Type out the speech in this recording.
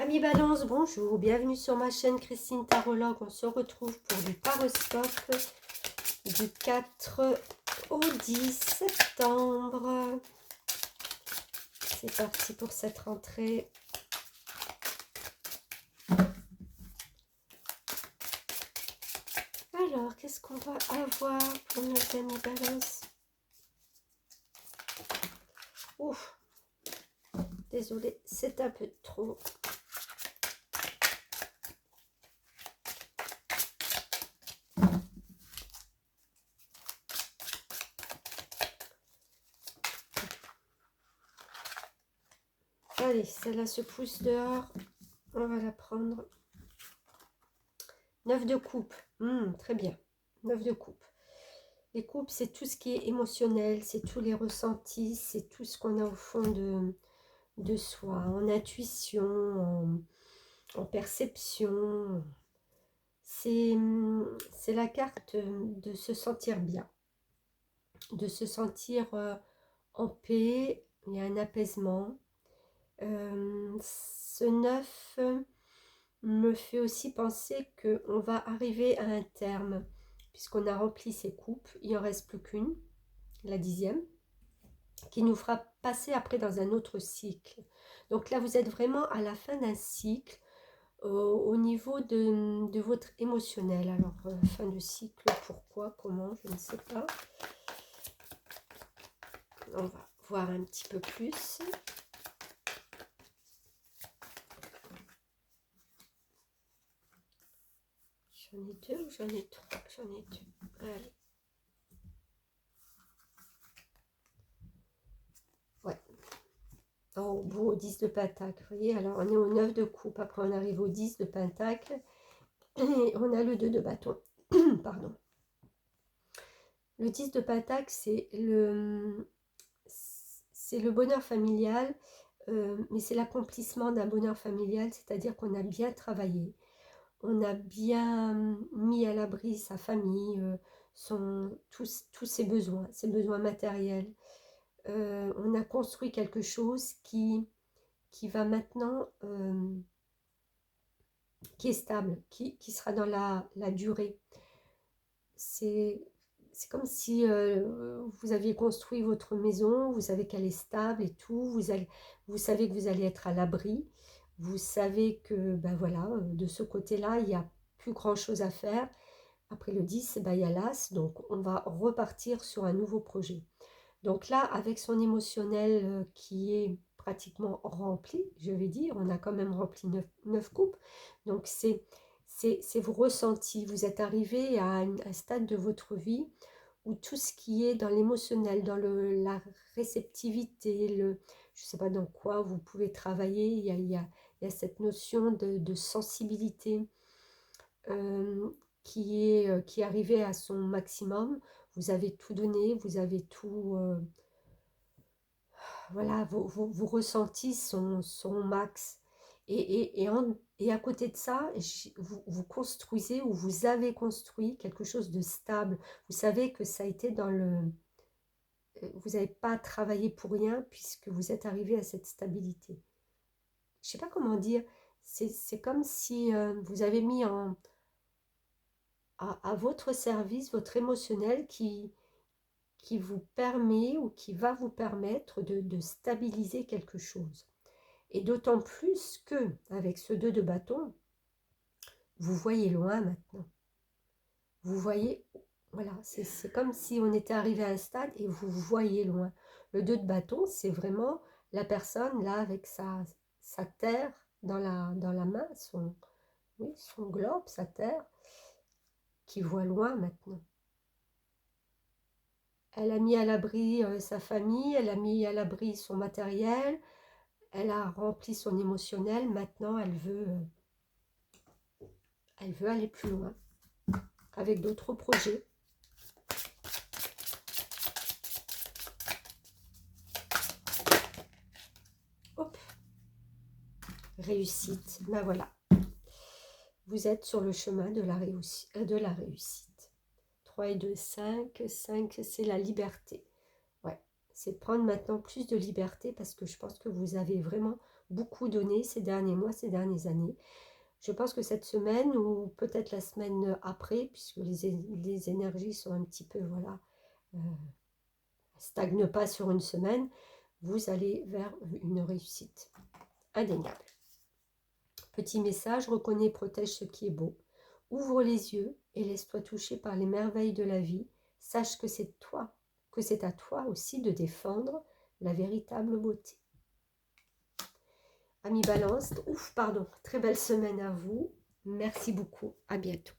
Amis Balance, bonjour, bienvenue sur ma chaîne Christine Tarologue. On se retrouve pour du horoscope du 4 au 10 septembre. C'est parti pour cette rentrée. Alors, qu'est-ce qu'on va avoir pour nos amis Balance? Ouf, désolée, c'est un peu trop. Allez, celle-là se pousse dehors. On va la prendre. 9 de coupe. Très bien. 9 de coupe. Les coupes, c'est tout ce qui est émotionnel, c'est tous les ressentis, c'est tout ce qu'on a au fond de soi, en intuition, en perception. C'est la carte de se sentir bien, de se sentir en paix, il y a un apaisement. Ce 9 me fait aussi penser qu'on va arriver à un terme, puisqu'on a rempli ces coupes, il n'en reste plus qu'une, la 10e, qui nous fera passer après dans un autre cycle. Donc là, vous êtes vraiment à la fin d'un cycle au niveau de votre émotionnel. Alors, fin de cycle, pourquoi, comment, je ne sais pas. On va voir un petit peu plus. J'en ai deux ou j'en ai trois? J'en ai deux. Allez. Ouais. Oh, beau 10 de pentacle. Vous voyez, alors on est au 9 de coupe. Après, on arrive au 10 de pentacle. Et on a le 2 de bâton. Pardon. Le 10 de pentacle, c'est le bonheur familial, mais c'est l'accomplissement d'un bonheur familial, c'est-à-dire qu'on a bien travaillé, on a bien mis à l'abri sa famille, tous ses besoins matériels. On a construit quelque chose qui va maintenant, qui est stable, qui sera dans la durée. C'est comme si vous aviez construit votre maison, vous savez qu'elle est stable et tout, vous savez que vous allez être à l'abri, vous savez que ben voilà, de ce côté-là, il n'y a plus grand-chose à faire. Après le 10, ben, il y a l'As, donc on va repartir sur un nouveau projet. Donc là, avec son émotionnel qui est pratiquement rempli, je vais dire, on a quand même rempli 9 coupes, donc c'est vos ressentis, vous êtes arrivé à un stade de votre vie où tout ce qui est dans l'émotionnel, dans la réceptivité, je ne sais pas dans quoi vous pouvez travailler, il y a cette notion de sensibilité qui est arrivée à son maximum. Vous avez tout donné, vous avez tout... voilà, vos ressentis sont max. Et à côté de ça, vous construisez ou vous avez construit quelque chose de stable. Vous savez que ça a été dans le... Vous n'avez pas travaillé pour rien puisque vous êtes arrivé à cette stabilité. Je ne sais pas comment dire. C'est comme si vous avez mis à votre service, votre émotionnel qui vous permet ou qui va vous permettre de stabiliser quelque chose. Et d'autant plus que, avec ce 2 de bâton, vous voyez loin maintenant. Vous voyez, voilà, c'est comme si on était arrivé à un stade et vous voyez loin. Le 2 de bâton, c'est vraiment la personne là avec sa terre dans la main, son globe, sa terre, qui voit loin maintenant. Elle a mis à l'abri sa famille, elle a mis à l'abri son matériel, elle a rempli son émotionnel, maintenant elle veut aller plus loin avec d'autres projets. Hop, réussite, ben voilà. Vous êtes sur le chemin de la réussite. 3 et 2, 5. 5, c'est la liberté. Ouais, c'est prendre maintenant plus de liberté parce que je pense que vous avez vraiment beaucoup donné ces derniers mois, ces dernières années. Je pense que cette semaine, ou peut-être la semaine après, puisque les énergies sont un petit peu, voilà, stagnent pas sur une semaine, vous allez vers une réussite indéniable. Petit message, reconnais et protège ce qui est beau. Ouvre les yeux et laisse-toi toucher par les merveilles de la vie. Sache que c'est toi, que c'est à toi aussi de défendre la véritable beauté. Amis Balance, très belle semaine à vous. Merci beaucoup, à bientôt.